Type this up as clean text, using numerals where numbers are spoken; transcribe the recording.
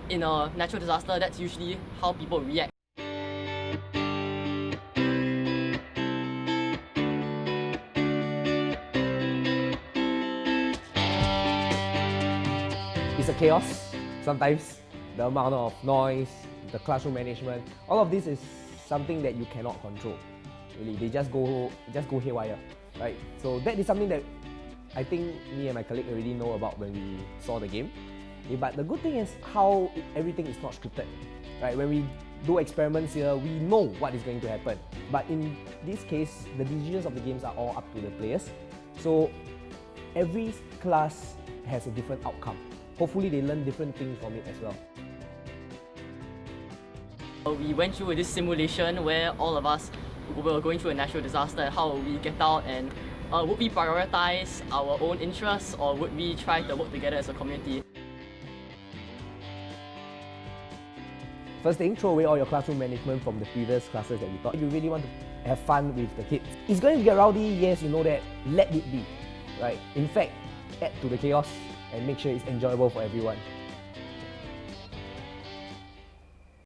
in a natural disaster, that's usually how people react. It's a chaos. Sometimes the amount of noise, the classroom management, all of this is something that you cannot control. Really, they just go haywire, right? So that is something that I think me and my colleague already know about when we saw the game. Okay, but the good thing is how everything is not scripted, right? When we do experiments here, we know what is going to happen. But in this case, the decisions of the games are all up to the players. So every class has a different outcome. Hopefully they learn different things from it as well. We went through this simulation where all of us were going through a natural disaster and how we get out, and would we prioritize our own interests or would we try to work together as a community? First thing, throw away all your classroom management from the previous classes that we taught. If you really want to have fun with the kids, it's going to get rowdy, yes, you know that, let it be, right? In fact, add to the chaos and make sure it's enjoyable for everyone.